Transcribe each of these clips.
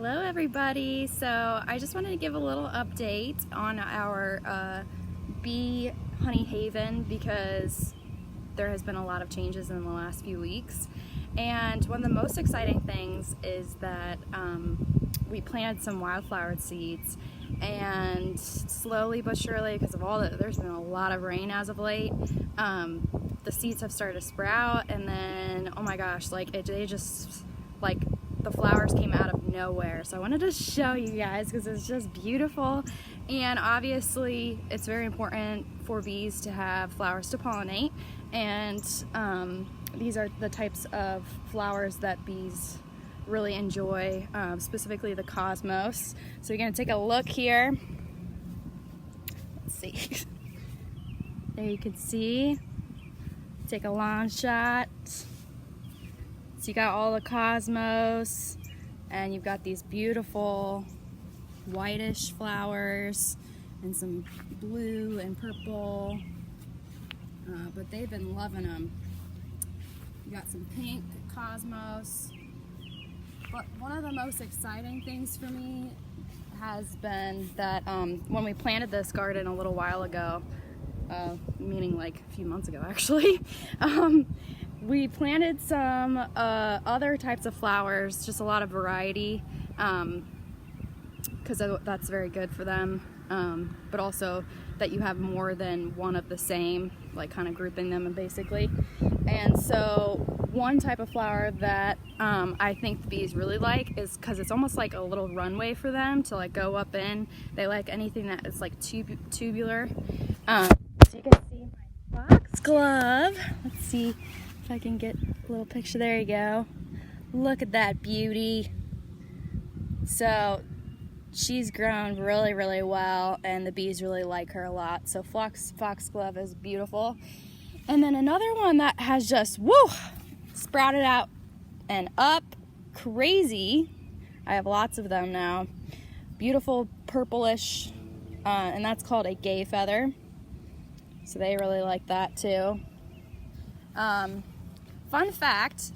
Hello everybody. So I just wanted to give a little update on our bee honey haven because there has been a lot of changes in the last few weeks, and one of the most exciting things is that we planted some wildflower seeds, and slowly but surely, because of there's been a lot of rain as of late, the seeds have started to sprout, and then oh my gosh, the flowers came out of nowhere. So I wanted to show you guys because it's just beautiful, and obviously it's very important for bees to have flowers to pollinate, and these are the types of flowers that bees really enjoy, specifically the cosmos. So you're going to take a look here. Let's see. There you can see. Take a long shot. So you got all the cosmos, and you've got these beautiful whitish flowers and some blue and purple, but they've been loving them. You got some pink cosmos, but one of the most exciting things for me has been that when we planted this garden a little while ago, meaning like a few months ago actually, we planted some other types of flowers, just a lot of variety, because that's very good for them, but also that you have more than one of the same, like kind of grouping them basically. And so one type of flower that I think the bees really like is, because it's almost like a little runway for them to like go up in. They like anything that is like tubular. So you can see my foxglove. Let's see if I can get a little picture. There you go. Look at that beauty. So she's grown really, really well, and the bees really like her a lot. So foxglove is beautiful. And then another one that has just sprouted out and up crazy. I have lots of them now. Beautiful purplish, and that's called a gay feather. So they really like that too. Fun fact,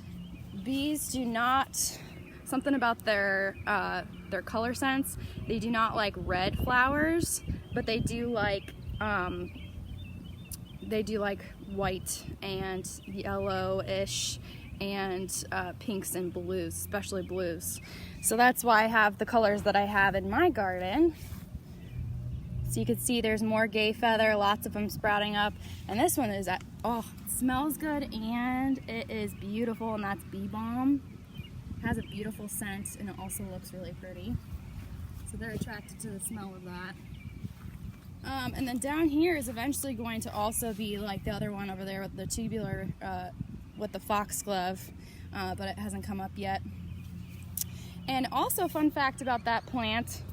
bees do not, something about their color sense, they do not like red flowers, but they do like white and yellowish and pinks and blues, especially blues. So that's why I have the colors that I have in my garden. So you can see there's more gay feather, lots of them sprouting up, and this one is it smells good and it is beautiful, and that's bee balm. It has a beautiful scent, and it also looks really pretty. So they're attracted to the smell of that. And then down here is eventually going to also be like the other one over there with the tubular, with the foxglove, but it hasn't come up yet. And also, fun fact about that plant,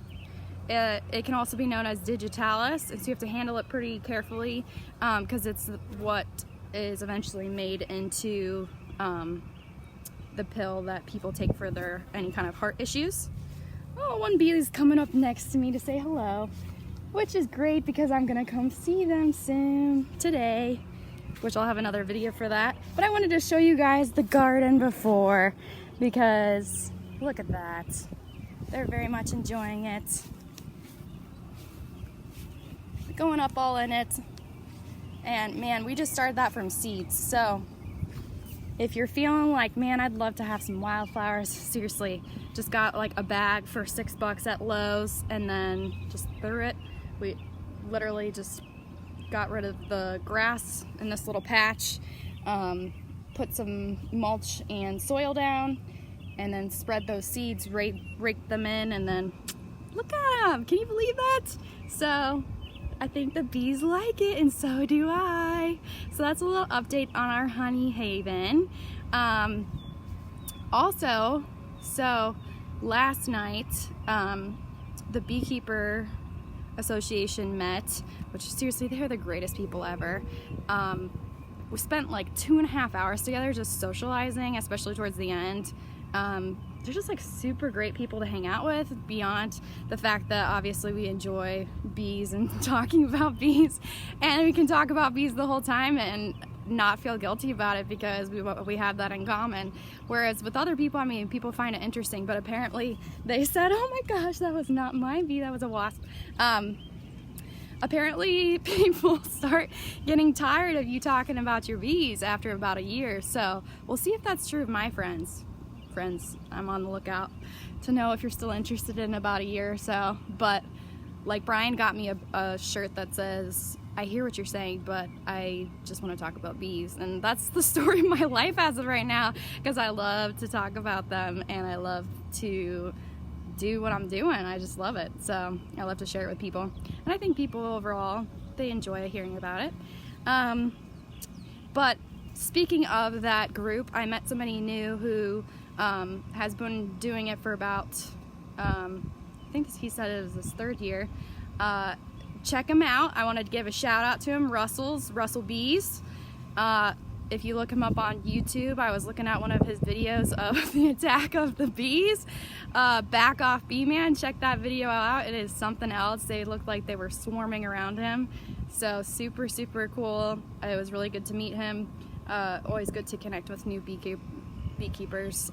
it can also be known as digitalis, and so you have to handle it pretty carefully, because it's what is eventually made into the pill that people take for any kind of heart issues. Oh, one bee is coming up next to me to say hello, which is great because I'm gonna come see them soon today, which I'll have another video for that. But I wanted to show you guys the garden before, because look at that. They're very much enjoying it. Going up all in it. And man, we just started that from seeds. So if you're feeling like, man, I'd love to have some wildflowers, seriously, just got like a bag for $6 at Lowe's and then just threw it. We literally just got rid of the grass in this little patch, put some mulch and soil down, and then spread those seeds, rake them in, and then look at them. Can you believe that? So I think the bees like it, and so do I. So that's a little update on our honey haven. Also, so last night, the Beekeeper Association met, which seriously, they're the greatest people ever. We spent like 2.5 hours together just socializing, especially towards the end. They're just like super great people to hang out with, beyond the fact that obviously we enjoy bees and talking about bees, and we can talk about bees the whole time, and not feel guilty about it because we have that in common. Whereas with other people, I mean, people find it interesting, but apparently they said, oh my gosh, that was not my bee, that was a wasp. Apparently people start getting tired of you talking about your bees after about a year. So we'll see if that's true of my friends. I'm on the lookout to know if you're still interested in about a year or so. But like Brian got me a shirt that says, I hear what you're saying, but I just want to talk about bees. And that's the story of my life as of right now, because I love to talk about them and I love to do what I'm doing. I just love it. So I love to share it with people. And I think people overall, they enjoy hearing about it. But speaking of that group, I met somebody new who has been doing it for about, I think he said it was his 3rd year. Check him out. I wanted to give a shout out to him, Russell Bees. If you look him up on YouTube, I was looking at one of his videos of the attack of the bees. Back Off Bee Man, check that video out. It is something else. They looked like they were swarming around him. So super, super cool. It was really good to meet him. Always good to connect with new beekeepers.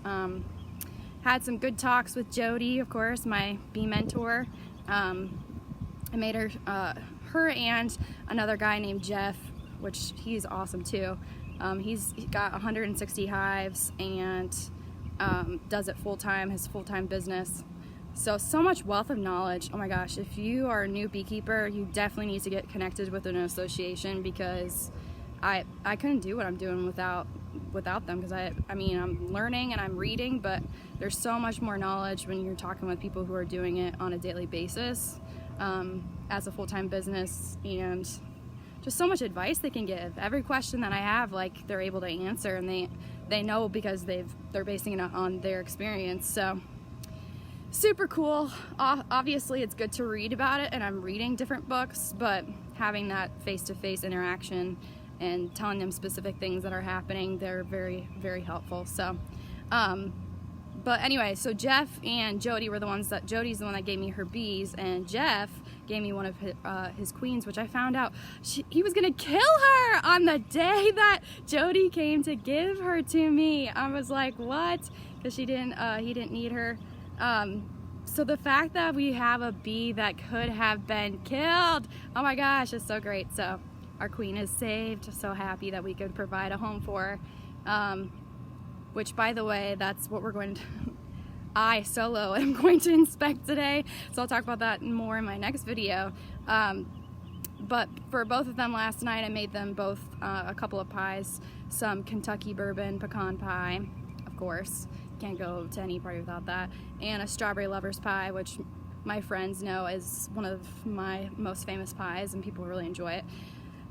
Had some good talks with Jody, of course, my bee mentor. I made her and another guy named Jeff, which he's awesome too. He's got 160 hives and does it full-time, his full-time business. So much wealth of knowledge. Oh my gosh, if you are a new beekeeper, you definitely need to get connected with an association, because I couldn't do what I'm doing without them, because I mean, I'm learning and I'm reading, but there's so much more knowledge when you're talking with people who are doing it on a daily basis as a full-time business, and just so much advice they can give. Every question that I have, like, they're able to answer, and they know because they're basing it on their experience. So super cool. Obviously it's good to read about it, and I'm reading different books, but having that face-to-face interaction and telling them specific things that are happening, they're very, very helpful. So but anyway, so Jeff and Jody were the ones that, Jody's the one that gave me her bees, and Jeff gave me one of his queens, which I found out he was gonna kill her on the day that Jody came to give her to me. I was like, what? Because he didn't need her. So the fact that we have a bee that could have been killed, oh my gosh, it's so great. So our queen is saved. So happy that we could provide a home for her. Which, by the way, that's what we're going to, I solo am going to inspect today. So I'll talk about that more in my next video. But for both of them last night, I made them both a couple of pies. Some Kentucky bourbon pecan pie, of course. Can't go to any party without that. And a strawberry lover's pie, which my friends know is one of my most famous pies, and people really enjoy it.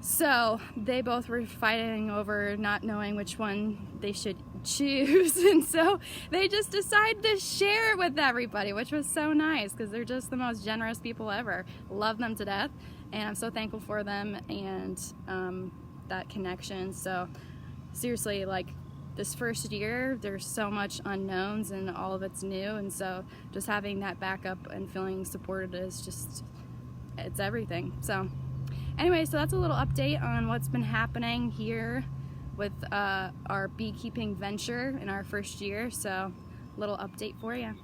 So they both were fighting over not knowing which one they should choose, and so they just decided to share it with everybody, which was so nice, because they're just the most generous people ever. Love them to death, and I'm so thankful for them and that connection. So seriously, like, this first year, there's so much unknowns and all of it's new, and so just having that backup and feeling supported is just, it's everything. So anyway, so that's a little update on what's been happening here with our beekeeping venture in our first year. So little update for you.